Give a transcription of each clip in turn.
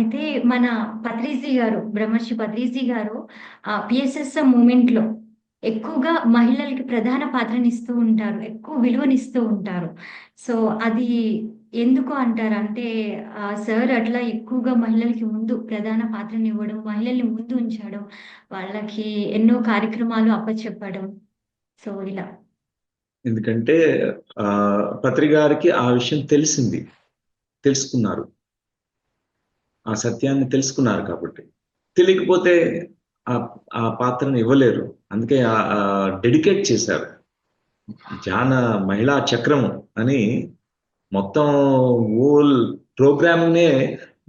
అయితే మన పత్రిజీ గారు, బ్రహ్మర్షి పత్రిజీ గారు పిఎస్ఎస్ఎం మూవ్‌మెంట్‌లో ఎక్కువగా మహిళలకి ప్రధాన పాత్రనిస్తూ ఉంటారు. ఎక్కువ విలువనిస్తూ ఉంటారు. సో, అది ఎందుకు అంటారు? అంటే సార్ అట్లా ఎక్కువగా మహిళలకి ముందు ప్రధాన పాత్రనివ్వడం, మహిళల్ని ముందు ఉంచడం, వాళ్ళకి ఎన్నో కార్యక్రమాలు అప్పచెప్పడం. సో, ఇలా. ఎందుకంటే పత్రి గారికి ఆ విషయం తెలిసింది. తెలుసుకున్నారు. ఆ సత్యాన్ని తెలుసుకున్నారు కాబట్టి. తెలియకపోతే ఆ ఆ పాత్రను ఇవ్వలేరు. అందుకే డెడికేట్ చేశారు. జాన మహిళా చక్రం అని మొత్తం హోల్ ప్రోగ్రామ్‌నే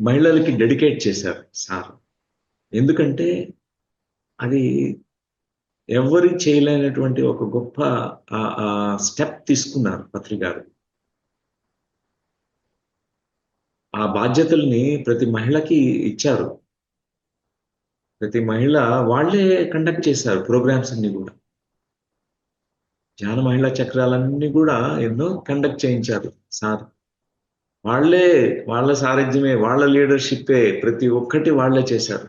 మహిళలకి డెడికేట్ చేశారు సార్. ఎందుకంటే అది ఎవ్వరు చేయలేనటువంటి ఒక గొప్ప స్టెప్ తీసుకున్నారు పత్రి గారు. ఆ బాధ్యతల్ని ప్రతి మహిళకి ఇచ్చారు. ప్రతి మహిళ వాళ్ళే కండక్ట్ చేశారు ప్రోగ్రామ్స్ అన్ని గూడా. ధ్యాన మహిళా చక్రాలన్నీ గూడా ఎన్నో కండక్ట్ చేయించారు సార్. వాళ్ళే వాళ్ళ సారథ్యమే, వాళ్ళ లీడర్‌షిప్పే ప్రతి ఒక్కటి వాళ్ళే చేశారు.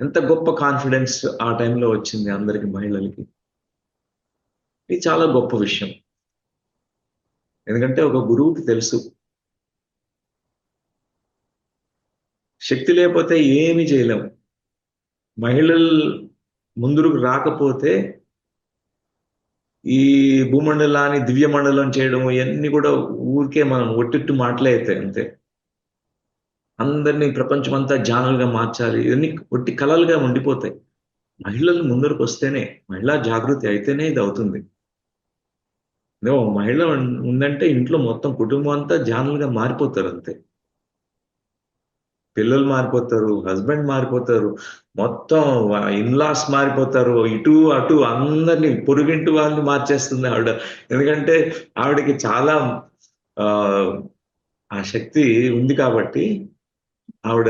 ఎంత గొప్ప కాన్ఫిడెన్స్ ఆ టైంలో వచ్చింది అందరికి మహిళలకి. ఇది చాలా గొప్ప విషయం. ఎందుకంటే ఒక గురువుకి తెలుసు. శక్తి లేకపోతే ఏమి చేయలేం. మహిళలు ముందుకు రాకపోతే ఈ భూమండలాన్ని దివ్యమండలం చేయడం ఇయన్నీ గూడా ఊరికే మనం ఒట్టిట్టు మాటలే అయితాయి అంతే. అందరినీ ప్రపంచమంతా జ్ఞానులుగా మార్చాలి. ఇవన్నీ ఒట్టి కలలుగా ఉండిపోతాయి. మహిళలు ముందరకొస్తేనే, మహిళా జాగృతి అయితేనే ఇదవుతుంది. మహిళ ఉందంటే ఇంట్లో మొత్తం కుటుంబం అంతా జ్ఞానులుగా మారిపోతారంతే. పిల్లలు మారిపోతారు, హస్బెండ్ మారిపోతారు, మొత్తం ఇన్‌లాస్ మారిపోతారు. ఇటు, అటు అందరిని పొరుగింటి వాళ్ళని మార్చేస్తుంది ఆవిడ. ఎందుకంటే ఆవిడకి చాలా ఆహ్, ఆ శక్తి ఉంది కాబట్టి ఆవిడ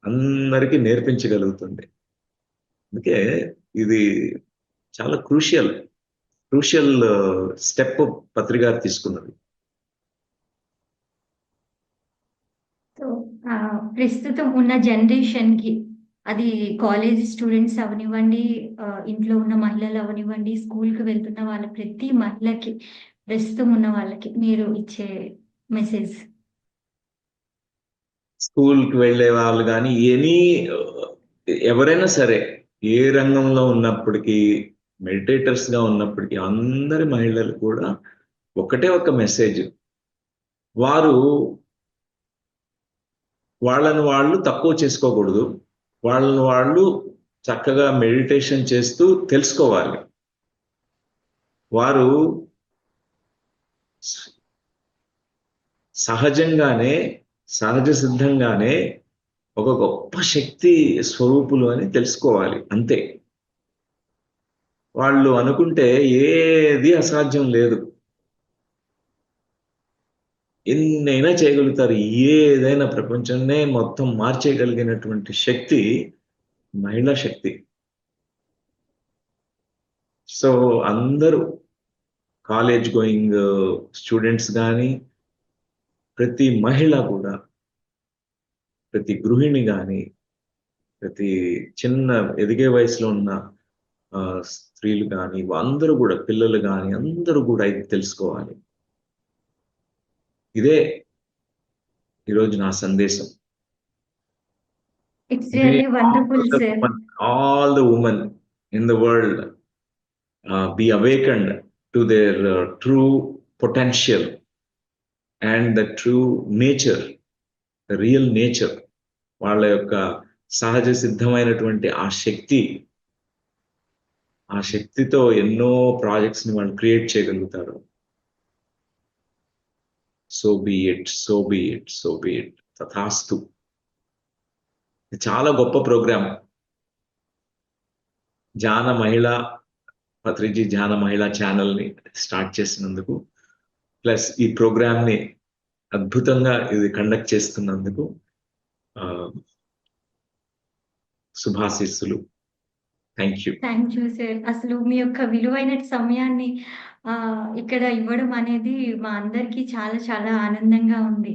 అందరికి నేర్పించగలుగుతుంది. అందుకే ఇది చాలా క్రూషియల్ స్టెప్ పత్రి గారు తీసుకున్నది. సో, ప్రస్తుతం ఉన్న జనరేషన్‌కి అది కాలేజీ స్టూడెంట్స్ అవ్వనివ్వండి, ఇంట్లో ఉన్న మహిళలు అవ్వనివ్వండి, స్కూల్‌కి వెళ్తున్న వాళ్ళ ప్రతి మహిళకి, ప్రస్తుతం ఉన్న వాళ్ళకి మీరు ఇచ్చే మెసేజ్? స్కూల్‌కి వెళ్ళే వాళ్ళు గాని, ఎవరైనా సరే, ఏ రంగంలో ఉన్నప్పటికీ, మెడిటేటర్స్‌గా ఉన్నప్పటికీ, అందరి మహిళలు కూడా ఒకటే ఒక మెసేజ్. వారు వాళ్ళని వాళ్ళు తక్కువ చేసుకోకూడదు. వాళ్ళని వాళ్ళు చక్కగా మెడిటేషన్ చేస్తూ తెలుసుకోవాలి. వారు సహజంగానే, సహజ సిద్ధంగానే ఒక గొప్ప శక్తి స్వరూపులు అని తెలుసుకోవాలి అంతే. వాళ్ళు అనుకుంటే ఏది అసాధ్యం లేదు. ఎన్నైనా చేయగలుగుతారు. ఏదైనా ప్రపంచాన్నే మొత్తం మార్చేయగలిగినటువంటి శక్తి మహిళా శక్తి. సో, అందరూ కాలేజ్ గోయింగ్ స్టూడెంట్స్ గాని, ప్రతి మహిళ కూడా, ప్రతి గృహిణి గాని, ప్రతి చిన్న ఎదిగే వయసులో ఉన్న స్త్రీలు గాని, అందరూ గూడా పిల్లలు గాని, అందరూ గూడా ఇది తెలుసుకోవాలి. ఇదే ఈరోజు నా సందేశం. It's May really wonderful sir. all the women in the world be awakened to their true potential and the true nature, the real nature. వాళ్ళ యొక్క సహజ సిద్ధమైనటువంటి ఆ శక్తితో ఎన్నో ప్రాజెక్ట్స్ ని వాళ్ళు క్రియేట్ చేయగలుగుతారు. So be it, so be it, so be it. తథాస్తు. చాలా గొప్ప ప్రోగ్రామ్. జాన మహిళ పత్రిజీ ధ్యాన మహిళా ఛానల్‌ని స్టార్ట్ చేసినందుకు, ప్లస్ ఈ ప్రోగ్రామ్‌ని అద్భుతంగా ఇది కండక్ట్ చేస్తున్నందుకు ఆహ్, శుభాశీస్సులు. Thank you. Thank you sir. అసలు మీ యొక్క విలువైన సమయాన్ని ఇక్కడ ఇవ్వడం అనేది మా అందరికీ చాలా చాలా ఆనందంగా ఉంది.